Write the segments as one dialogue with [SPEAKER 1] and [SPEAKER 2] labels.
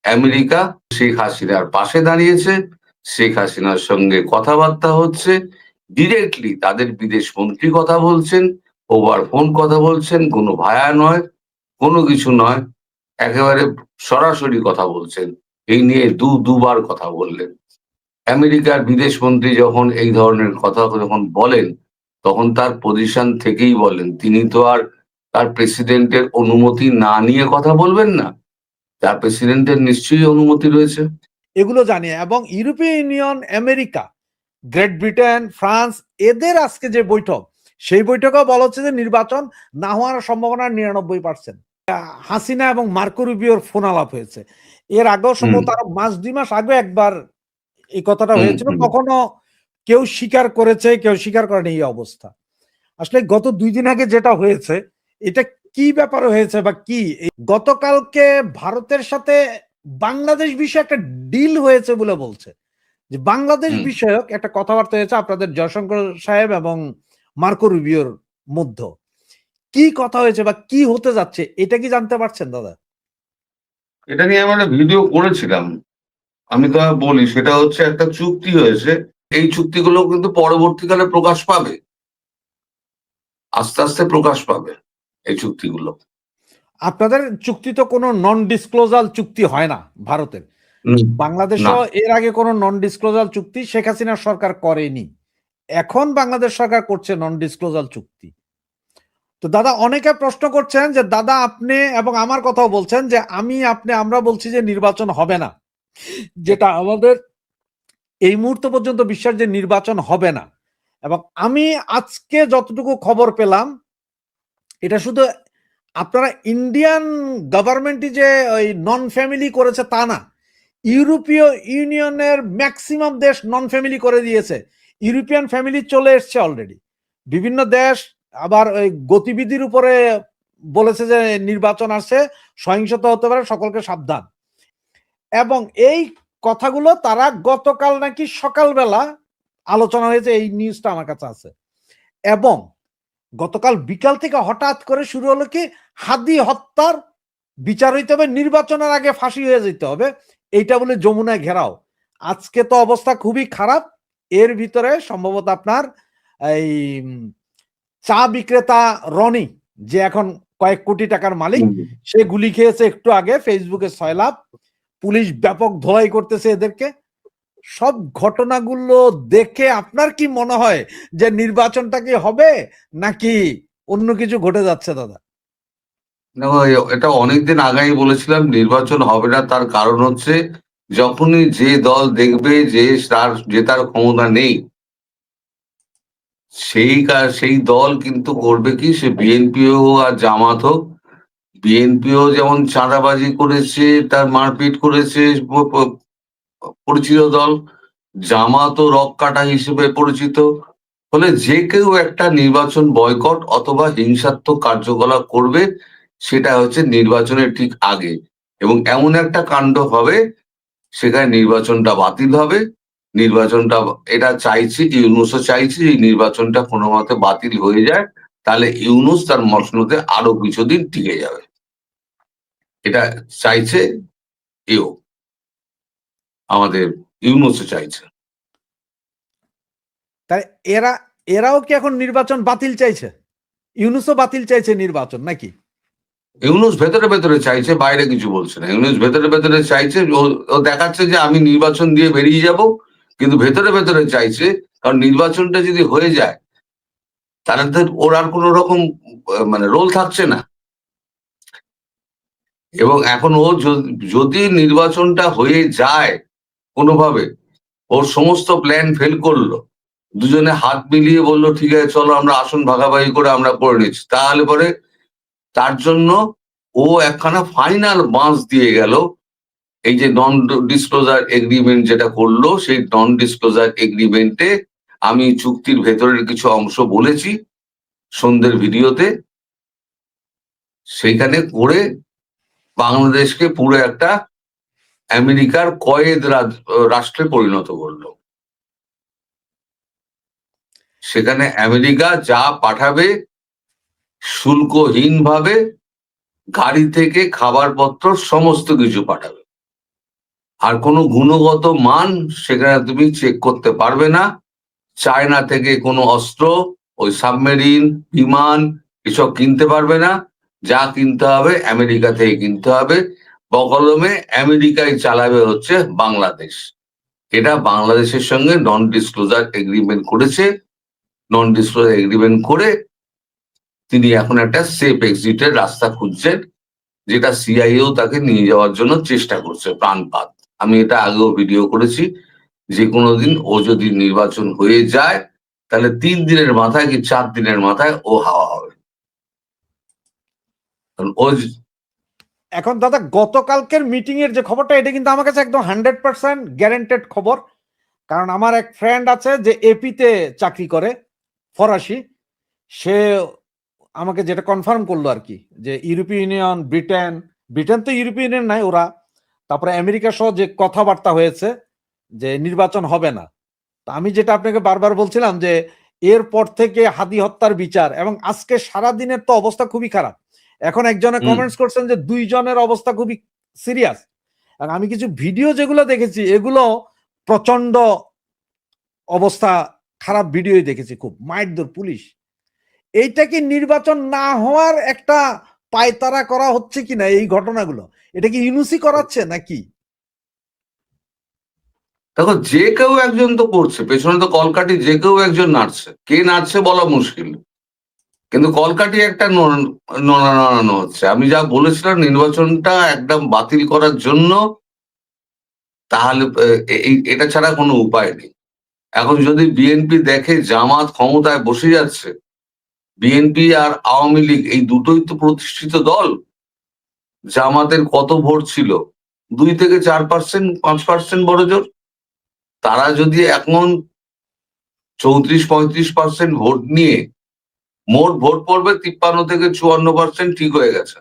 [SPEAKER 1] America Sheikh হাসিনার পাশে দাঁড়িয়েছে, শেখ হাসিনার সঙ্গে কথাবার্তা হচ্ছে, ডিরেক্টলি তাদের বিদেশ মন্ত্রী কথা বলছেন, ওভার ফোন কথা বলছেন, কোনো ভায়া নয়, কোনো কিছু নয়, একেবারে সরাসরি কথা বলছেন। এই নিয়ে দুবার কথা বললেন। আমেরিকার বিদেশ মন্ত্রী যখন এই ধরনের কথা যখন বলেন, তখন তার পজিশন থেকেই বলেন। তিনি তো আর তার প্রেসিডেন্টের অনুমতি না নিয়ে কথা বলবেন না, তার প্রেসিডেন্টের নিশ্চয়ই অনুমতি রয়েছে।
[SPEAKER 2] এগুলো জানি। এবং ইউরোপীয় union, America, great Britain, France, এদের আজকে যে বৈঠক, সেই বৈঠকেও বলা হচ্ছে যে নির্বাচন না হওয়ার সম্ভাবনা 99%। হাসিনা এবং মার্কো রুবিওর ফোন আলাপ হয়েছে। এর আগেও সম্ভবত আরো মাস 2 মাস আগে একবার এই কথাটা হয়েছিল। কখনো কেউ স্বীকার করেছে, কেউ স্বীকার করেনি এই অবস্থা। আসলে গত 2 দিন আগে যেটা হয়েছে, এটা কি ব্যাপারে হয়েছে বা কি? গতকালকে ভারতের সাথে বাংলাদেশ বিষয়ে একটা ডিল হয়েছে বলে বলছে, যে বাংলাদেশ বিষয়ক একটা কথাবার্তা হয়েছে আপনাদের জয়শঙ্কর সাহেব এবং মার্কো রুবিওর মধ্যে। কি কথা হয়েছে বা কি হতে যাচ্ছে, এটা কি জানতে পারছেন দাদা?
[SPEAKER 1] এটা নিয়ে আমরা ভিডিও করেছিলাম। আমি তো বলি, সেটা হচ্ছে একটা চুক্তি হয়েছে। এই চুক্তিগুলো কিন্তু পরবর্তীকালে প্রকাশ পাবে, আস্তে আস্তে প্রকাশ পাবে এই চুক্তিগুলো।
[SPEAKER 2] আপনাদের চুক্তি তো কোনো নন ডিসক্লোজাল চুক্তি হয় না ভারতের। বাংলাদেশও এর আগে কোনো নন ডিসক্লোজাল চুক্তি শেখ হাসিনা সরকার করেনি। এখন বাংলাদেশ সরকার করছে নন ডিসক্লোজাল চুক্তি। তো দাদা, অনেকে প্রশ্ন করছেন যে দাদা আপনি এবং আমার কথাও বলছেন যে আমরা বলছি যে নির্বাচন হবে না, যেটা আমাদের এই মুহূর্ত পর্যন্ত বিশ্বাস যে নির্বাচন হবে না। এবং আমি আজকে যতটুকু খবর পেলাম, এটা শুধু আপনারা ইন্ডিয়ান গভর্নমেন্টই যে ওই নন ফ্যামিলি করেছে তা না, ইউরোপীয় ইউনিয়নের ম্যাক্সিমাম দেশ নন ফ্যামিলি করে দিয়েছে। ইউরোপিয়ান ফ্যামিলি চলে এসছে অলরেডি। বিভিন্ন দেশ আবার ওই গতিবিধির উপরে বলেছে যে নির্বাচন আসছে, সহিংসতা হতে পারে, সকলকে সাবধান। এবং এই কথাগুলো তারা গতকাল নাকি সকালবেলা আলোচনা হয়েছে, এই নিউজটা আমার কাছে আছে। এবং গতকাল বিকাল থেকে হঠাৎ করে শুরু হলো কি, হাদি হত্যার বিচার হইতে হবে, নির্বাচনের আগে ফাঁসি হয়ে যেতে হবে, এইটা বলে যমুনায় ঘেরাও। আজকে তো অবস্থা খুবই খারাপ। এর ভিতরে সম্ভবত আপনার এই চা বিক্রেতা রনি, যে এখন কয়েক কোটি টাকার মালিক, সে গুলি খেয়েছে একটু আগে, ফেসবুকে 6 লাখ। পুলিশ ব্যাপক ধোলাই করতেছে এদেরকে। সব ঘটনাগুলো দেখে আপনার কি মনে হয় যে নির্বাচনটা কি হবে নাকি অন্য কিছু ঘটে যাচ্ছে দাদা?
[SPEAKER 1] না, এটা অনেকদিন আগেই বলেছিলাম নির্বাচন হবে না। তার কারণ হচ্ছে, যখনই যে দল দেখবে যে তার জেতার ক্ষমতা নেই, সেই দল কিন্তু করবে কি, সে বিএনপি হোক আর জামাত হোক। বিএনপিও যেমন চাঁদাবাজি করেছে, তার মারপিট করেছে, পরিচিত দল। জামাতও রক কাটা হিসেবে পরিচিত। ফলে যে কেউ একটা নির্বাচন বয়কট অথবা হিংসাত্মক কার্যকলাপ করবে, সেটা হচ্ছে নির্বাচনের ঠিক আগে। এবং এমন একটা কাণ্ড হবে, সেখানে নির্বাচনটা বাতিল হবে। নির্বাচনটা, এটা চাইছে, ইউনূসও চাইছে এই নির্বাচনটা কোনো মতে বাতিল হয়ে যায়, তাহলে ইউনূস তার মসনদে আরো কিছুদিন টিকে যাবে। এটা চাইছে আমাদের ইউনূসও চাইছে।
[SPEAKER 2] তাই এরাও কি এখন নির্বাচন বাতিল চাইছে? ইউনূসও বাতিল চাইছে নির্বাচন নাকি?
[SPEAKER 1] ইউনূস ভেতরে ভেতরে চাইছে, বাইরে কিছু বলছে না। ইউনূস ভেতরে ভেতরে চাইছে, ও দেখাচ্ছে যে আমি নির্বাচন দিয়ে বেরিয়ে যাব, কিন্তু ভেতরে ভেতরে চাইছে। কারণ নির্বাচনটা যদি হয়ে যায়, তাহলে তো ওর আর কোনো রকম মানে রোল থাকছে না। এবং এখন ও যদি নির্বাচনটা হয়ে যায় কোনোভাবে, ওর সমস্ত প্ল্যান ফেল করলো, দুজনে হাত মিলিয়ে বললো ঠিক আছে চলো আমরা আসন ভাগাভাগি করে আমরা করে নিচ্ছি, তাহলে পরে তার জন্য ও একখানা ফাইনাল বাঁশ দিয়ে গেল। এই যে নন ডিসক্লোজার এগ্রিমেন্ট যেটা করলো, সেই নন ডিসক্লোজার এগ্রিমেন্টে আমি চুক্তির ভেতরের কিছু অংশ বলেছি সন্ধ্যের ভিডিওতে, সেইখানে করে বাংলাদেশকে পুরো একটা আমেরিকার কয়েদ রাষ্ট্রে পরিণত করলো। সেখানে আমেরিকা যা পাঠাবে শুল্কহীন ভাবে, গাড়ি থেকে খাবারপত্র সমস্ত কিছু পাঠাবে। আর কোনো গুণগত মান সেখানে তুমি চেক করতে পারবে না। চায়না থেকে কোনো অস্ত্র, ওই সাবমেরিন, বিমান এসব কিনতে পারবে না। যা কিনতে হবে আমেরিকা থেকে কিনতে হবে। বকলমে আমেরিকায় চালাবে হচ্ছে বাংলাদেশ। এটা বাংলাদেশের সঙ্গে নন ডিসক্লোজার এগ্রিমেন্ট করেছে। নন ডিসক্লোজার এগ্রিমেন্ট করে তিনি এখন একটা সেফ এক্সিটের রাস্তা খুঁজছেন, যেটা সিআইএও তাকে নিয়ে যাওয়ার জন্য চেষ্টা করছে প্রাণপাত। আমি এটা আগেও ভিডিও করেছি, যে কোনো দিন ও যদি নির্বাচন হয়ে যায় তাহলে 3 দিনের মাথায় কি 4 দিনের মাথায় ও হাওয়া হবে। কারণ ও
[SPEAKER 2] এখন দাদা গতকালকের মিটিং এর যে খবরটা, এটা কিন্তু আমার কাছে একদম 100% গ্যারান্টেড খবর। কারণ আমার এক ফ্রেন্ড আছে যে এপিতে চাকরি করে, ফরাসি, সে আমাকে যেটা কনফার্ম করলো আর কি, যে ইউরোপীয় ইউনিয়ন, ব্রিটেন তো ইউরোপীয় ইউনিয়ন নাই ওরা, তারপরে আমেরিকা সহ যে কথাবার্তা হয়েছে যে নির্বাচন হবে না। তা আমি যেটা আপনাকে বারবার বলছিলাম যে এরপর থেকে হাদি হত্যার বিচার, এবং আজকে সারা দিনের তো অবস্থা খুবই খারাপ। এখন একজনে কমেন্টস করছেন যে 2 জনের অবস্থা খুবই সিরিয়াস। আর আমি কিছু ভিডিও যেগুলো দেখেছি এগুলো প্রচন্ড অবস্থা খারাপ ভিডিওই দেখেছি, খুব মাইরধর পুলিশ। এইটা কি নির্বাচন না হওয়ার একটা পায়তারা করা হচ্ছে কিনা এই ঘটনাগুলো? এটা কি ইউনুসি করাচ্ছে নাকি?
[SPEAKER 1] দেখো, যে কেউ একজন তো করছে, পেছনে তো কলকাঠি যে কেউ একজন নাড়ছে। কে নাড়ছে বলা মুশকিল, কিন্তু কলকাঠি একটা নড়ানো হচ্ছে। আমি যা বলেছিলাম নির্বাচনটা একদম বাতিল করার জন্য, তাহলে এটা ছাড়া কোনো উপায় নেই। এখন যদি বিএনপি দেখে জামাত ক্ষমতায় বসে যাচ্ছে, বিএনপি আর আওয়ামী লীগ এই দুটোই তো প্রতিষ্ঠিত দল। জামাতের কত ভোট ছিল? 2 থেকে 4%, 5% বড় জোর। তারা যদি এখন 34-35% ভোট নিয়ে, মোট ভোট পড়বে 53 থেকে 54% ঠিক হয়ে গেছে,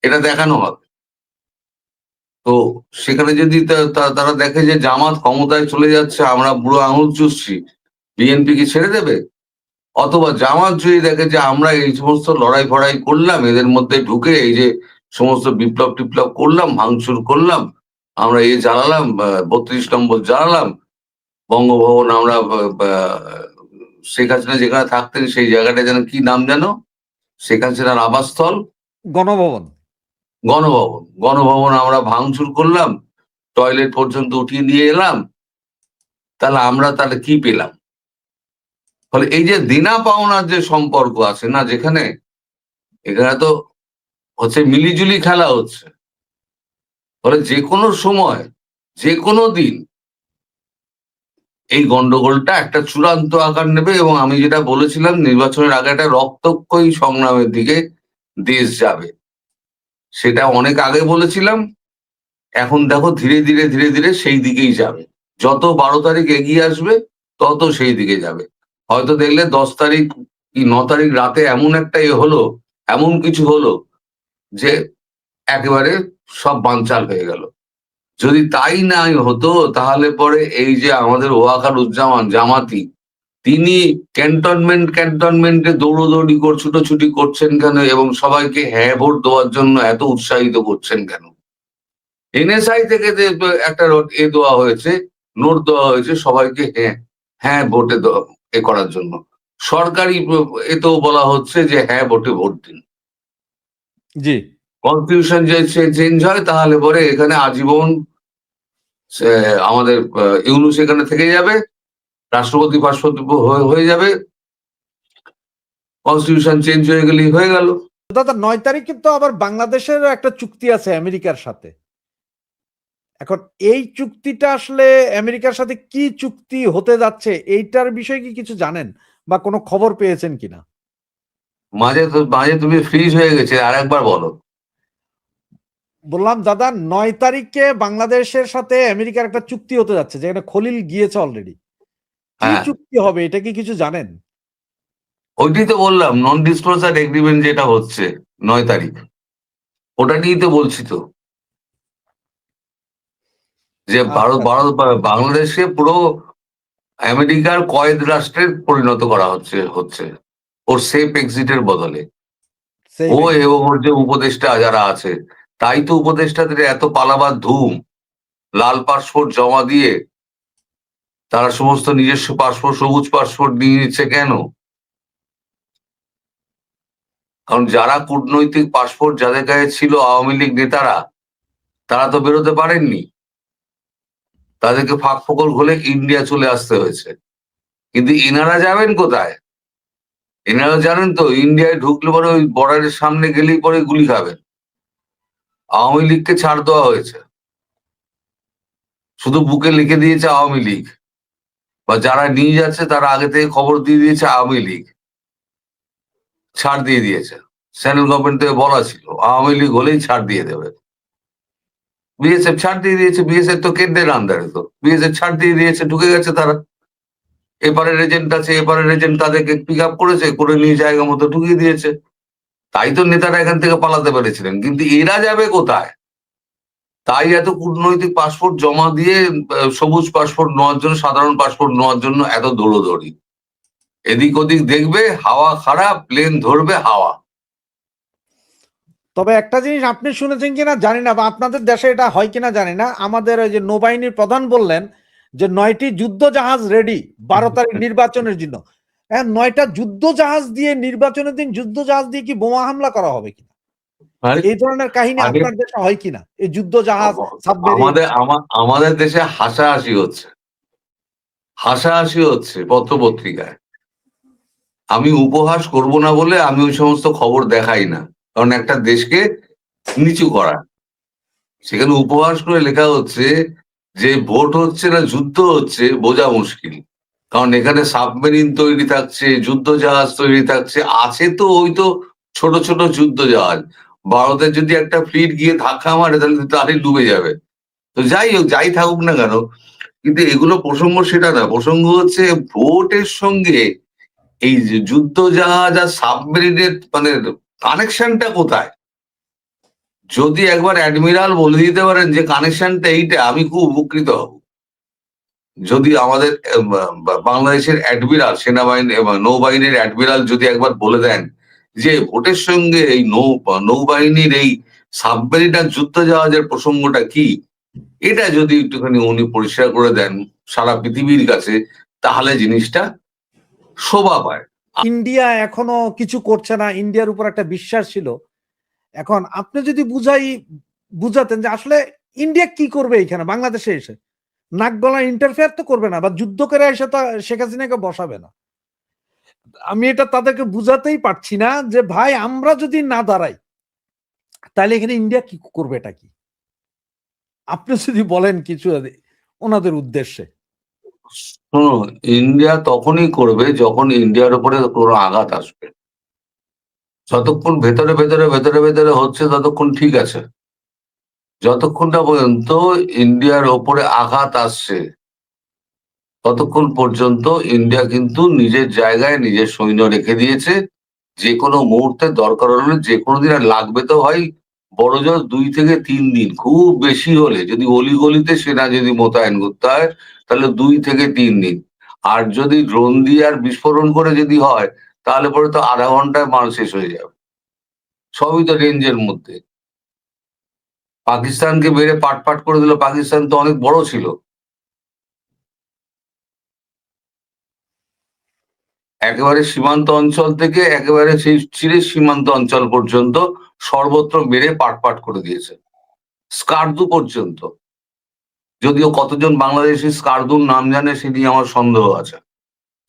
[SPEAKER 1] এটা দেখানো হবে। তো সেখানে যদি তারা দেখে যে জামাত ক্ষমতায় চলে যাচ্ছে, আমরা বুড়ো আঙুল চুষছি, বিএনপি কি ছেড়ে দেবে? অথবা জামাত যদি দেখে যে আমরা এই সমস্ত লড়াই ফড়াই করলাম, এদের মধ্যে ঢুকে এই যে সমস্ত বিপ্লব টিপ্লব করলাম, ভাঙচুর করলাম, আমরা জ্বালালাম, 32 নম্বর জ্বালালাম, বঙ্গভবন আমরা শেখ হাসিনা যেখানে থাকতেন সেই জায়গাটা যেন কি নাম যেন, শেখ হাসিনার আবাসস্থল,
[SPEAKER 2] গণভবন।
[SPEAKER 1] গণভবন আমরা ভাঙচুর করলাম, টয়লেট পর্যন্ত উঠিয়ে নিয়ে এলাম, তাহলে আমরা তাহলে কি পেলাম? ফলে এই যে দেনা পাওনার যে সম্পর্ক আছে না, যেখানে এখানে তো হচ্ছে মিলিজুলি খেলা হচ্ছে। ফলে যে কোনো সময়, যে কোনো দিন এই গন্ডগোলটা একটা চূড়ান্ত আকার নেবে, এবং আমি যেটা বলেছিলাম নির্বাচনের আগে একটা রক্তক্ষয়ী সংগ্রামের দিকে দেশ যাবে, সেটা অনেক আগে বলেছিলাম। এখন দেখো ধীরে ধীরে ধীরে ধীরে সেই দিকেই যাবে। যত 12 তারিখ এগিয়ে আসবে তত সেই দিকে যাবে। হয়তো দেখলে 10 তারিখ কি 9 তারিখ রাতে এমন একটা হলো, এমন কিছু হলো যে একেবারে সব বানচাল হয়ে গেল। যদি তাই নাই হতো তাহলে পরে এই যে আমাদের ওয়াকারুজ্জামান জামাতি, তিনি ক্যান্টনমেন্টে দৌড়দৌড়ি ছুটোছুটি করছেন কেন, এবং সবাইকে হ্যাঁ ভোট দেওয়ার জন্য এত উৎসাহিত করছেন কেন? এনএসআই থেকে একটা দেওয়া হয়েছে, নোট দেওয়া হয়েছে সবাইকে হ্যাঁ হ্যাঁ ভোটে করার জন্য। সরকারি এতেও বলা হচ্ছে যে হ্যাঁ ভোটে ভোট দিন।
[SPEAKER 2] জি।
[SPEAKER 1] কনস্টিটিউশন যে চেঞ্জ হয় তাহলে পরে এখানে আজীবন আমাদের ইউনূস এখানে থেকে যাবে, রাষ্ট্রপতি ফাষ্ট্রপতি হয়ে যাবে, কনস্টিটিউশন চেঞ্জ হয়ে গেলেই হয়ে গেল।
[SPEAKER 2] দাদা 9 তারিখে তো আবার বাংলাদেশের একটা চুক্তি আছে আমেরিকার সাথে। এখন এই চুক্তিটা আসলে আমেরিকার সাথে কি চুক্তি হতে যাচ্ছে এইটার বিষয়ে কি কিছু জানেন বা কোনো খবর পেয়েছেন কিনা?
[SPEAKER 1] মাঝে তুমি ফ্রিজ হয়ে গেছে, আর একবার বলো।
[SPEAKER 2] বললাম দাদা 9 তারিখে বাংলাদেশের সাথে আমেরিকার একটা চুক্তি হতে যাচ্ছে, যেখানে খলিল গিয়েছে অলরেডি। কি
[SPEAKER 1] হ্যাঁ,
[SPEAKER 2] চুক্তি হবে এটা কি কিছু জানেন?
[SPEAKER 1] ওইটাই তো বললাম, নন ডিসক্লোজার এগ্রিমেন্ট যেটা হচ্ছে 9 তারিখ, ওটা নিয়েই তো বলছি তো, যে
[SPEAKER 2] আচ্ছা,
[SPEAKER 1] বাংলাদেশকে পুরো আমেরিকার কয়েদ রাষ্ট্রে পরিণত করা হচ্ছে ওর সেফ এক্সিটের বদলে।
[SPEAKER 2] সেই
[SPEAKER 1] ও এবং ওর যে উপদেষ্টা যারা আছে, তাই তো উপদেষ্টাদের এত পালাবার ধুম। লাল পাসপোর্ট জমা দিয়ে তারা সমস্ত নিজস্ব পাসপোর্ট, সবুজ পাসপোর্ট নিয়ে নিচ্ছে কেন? কারণ যারা কূটনৈতিক পাসপোর্ট যাদের কাছে ছিল, আওয়ামী লীগ নেতারা, তারা তো বেরোতে পারেননি, তাদেরকে ফাঁক ফোকর হলে ইন্ডিয়া চলে আসতে হয়েছে। কিন্তু এনারা যাবেন কোথায়? এনারা জানেন তো ইন্ডিয়ায় ঢুকলে পরে ওই বর্ডারের সামনে গেলেই পরে গুলি খাবেন। আওয়ামী লীগকে ছাড় দেওয়া হয়েছে, শুধু বুকে লিখে দিয়েছে আওয়ামী লীগ, বা যারা নিয়ে যাচ্ছে তারা আগে থেকে খবর দিয়ে দিয়েছে আওয়ামী লীগ, ছাড় দিয়ে দিয়েছে। সেন্ট্রাল গভর্নমেন্ট থেকে বলা ছিল আওয়ামী লীগ হলেই ছাড় দিয়ে দেবে। বিএসএফ ছাড় দিয়ে দিয়েছে, বিএসএফ তো কেন্দ্রের আন্ডারে, তো বিএসএফ ছাড় দিয়ে দিয়েছে, ঢুকে গেছে তারা। এপারের এজেন্ট আছে, এপারের এজেন্ট তাদেরকে পিক আপ করেছে, করে নিয়ে জায়গা মতো ঢুকিয়ে দিয়েছে। তাই তো নেতারা এখান থেকে পালাতে পেরেছিলেন। কিন্তু এরা যাবে কোথায়? তাই এত কূটনৈতিক পাসপোর্ট জমা দিয়ে সবুজ পাসপোর্ট নেওয়ার জন্য, সাধারণ পাসপোর্ট নেওয়ার জন্য এত দৌড়োদৌড়ি। এদিক ওদিক দেখবে হাওয়া খারাপ, প্লেন ধরবে হাওয়া।
[SPEAKER 2] তবে একটা জিনিস আপনি শুনেছেন কিনা জানি না, বা আপনাদের দেশে এটা হয় কিনা জানি না, আমাদের ওই যে নৌবাহিনীর প্রধান বললেন যে 9টি যুদ্ধ জাহাজ রেডি 12 তারিখ নির্বাচনের জন্য। 9টা যুদ্ধ জাহাজ দিয়ে নির্বাচনের দিন যুদ্ধ জাহাজ দিয়ে কি বোমা হামলা করা হবে কিনা, এই ধরনের কাহিনী আপনার দেশে হয় কিনা? এই যুদ্ধ জাহাজ,
[SPEAKER 1] আমাদের দেশে হাসাহাসি হচ্ছে, হাসাহাসি হচ্ছে পত্র পত্রিকায়। আমি উপহাস করব না বলে আমি ওই সমস্ত খবর দেখাই না, কারণ একটা দেশকে নিচু করা। সেখানে উপহাস করে লেখা হচ্ছে যে ভোট হচ্ছে না যুদ্ধ হচ্ছে, বোঝা মুশকিল। কারণ এখানে সাবমেরিন তৈরি থাকছে, যুদ্ধ জাহাজ তৈরি থাকছে, আছে তো ওই তো ছোট ছোট যুদ্ধ জাহাজ। ভারতের যদি একটা ফ্লিট গিয়ে ধাক্কা মারে তাহলে তারই ডুবে যাবে। তো যাই হোক, যাই থাকুক না কেন, কিন্তু এগুলো প্রসঙ্গ সেটা না। প্রসঙ্গ হচ্ছে ভোটের সঙ্গে এই যে যুদ্ধ জাহাজ আর সাবমেরিনের মানে কানেকশনটা কোথায়? যদি একবার অ্যাডমিরাল বলে দিতে পারেন যে কানেকশনটা এইটা, আমি খুব উপকৃত হব। যদি আমাদের বাংলাদেশের অ্যাডমিরাল, সেনাবাহিনী নৌবাহিনীর অ্যাডমিরাল যদি একবার বলে দেন যে ভোটের সঙ্গে এই নৌবাহিনীর এই সাবমেরিন আর যুদ্ধ জাহাজের প্রসঙ্গটা কি, এটা যদি একটুখানি উনি পরিষ্কার করে দেন সারা পৃথিবীর কাছে, তাহলে জিনিসটা শোভা পায়।
[SPEAKER 2] ইন্ডিয়া এখনো কিছু করছে না, ইন্ডিয়ার উপর একটা বিশ্বাস ছিল। এখন আপনি যদি বুঝাতেন যে আসলে ইন্ডিয়া কি করবে এখানে বাংলাদেশে এসে, নাক গলা ইন্টারফেয়ার তো করবে না, বা যুদ্ধ করে এসে তো শেখ হাসিনাকে বসাবে না। আমি এটা তাদেরকে বুঝাতেই পারছি না যে ভাই আমরা যদি না দাঁড়াই তাহলে এখানে ইন্ডিয়া কি করবে, এটা কি আপনি যদি বলেন কিছু ওনাদের উদ্দেশ্যে।
[SPEAKER 1] ইন্ডিয়া তখনই করবে যখন ইন্ডিয়ার উপরে কোনো আঘাত আসবে। যতক্ষণ ভেতরে ভেতরে ভেতরে ভেতরে হচ্ছে ততক্ষণ ঠিক আছে। যতক্ষণ না পর্যন্ত ইন্ডিয়ার ওপরে আঘাত আসছে ততক্ষণ পর্যন্ত ইন্ডিয়া কিন্তু নিজের জায়গায় নিজের সৈন্য রেখে দিয়েছে। যে কোনো মুহূর্তে দরকার হলে যে কোনো দিন, আর লাগবে তো ভাই বড় জোর 2 থেকে 3 দিন, খুব বেশি হলে যদি অলিগলিতে সেনা যদি মোতায়েন করতে হয় তাহলে 2 থেকে 3 দিন। আর যদি ড্রোন দিয়ে আর বিস্ফোরণ করে যদি হয় তাহলে পরে তো আধা ঘন্টায় মাল শেষ হয়ে যাবে। সবই তো রেঞ্জের মধ্যে। পাকিস্তানকে বেড়ে পাট পাট করে দিল, পাকিস্তান তো অনেক বড় ছিল। একেবারে সীমান্ত অঞ্চল থেকে একেবারে সেই চিরের সীমান্ত অঞ্চল পর্যন্ত সর্বত্র মেরে পাট পাট করে দিয়েছে, স্কার্দু পর্যন্ত। যদিও কতজন বাংলাদেশি স্কার্দুর নাম জানে সে নিয়ে আমার সন্দেহ আছে।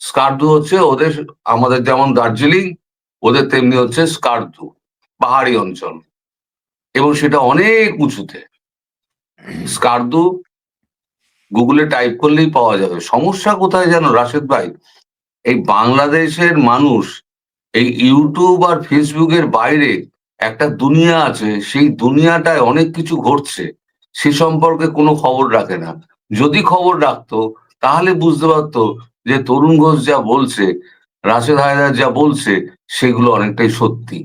[SPEAKER 1] স্কার্দু হচ্ছে ওদের, আমাদের যেমন দার্জিলিং, ওদের তেমনি হচ্ছে স্কার্দু, পাহাড়ি অঞ্চল, এবং সেটা অনেক উঁচুতে। স্কার্দু গুগলে টাইপ করলেই পাওয়া যাবে। সমস্যা কোথায় জানো রাশেদ ভাই? এই বাংলাদেশের মানুষ এই ইউটিউব আর ফেসবুকের বাইরে একটা দুনিয়া আছে, সেই দুনিয়াটায় অনেক কিছু ঘটছে, সে সম্পর্কে কোনো খবর রাখে না। যদি খবর রাখতো তাহলে বুঝতে পারতো যে তরুণ ঘোষ যা বলছে, রাশেদ হায়দার যা বলছে, সেগুলো অনেকটাই সত্যি।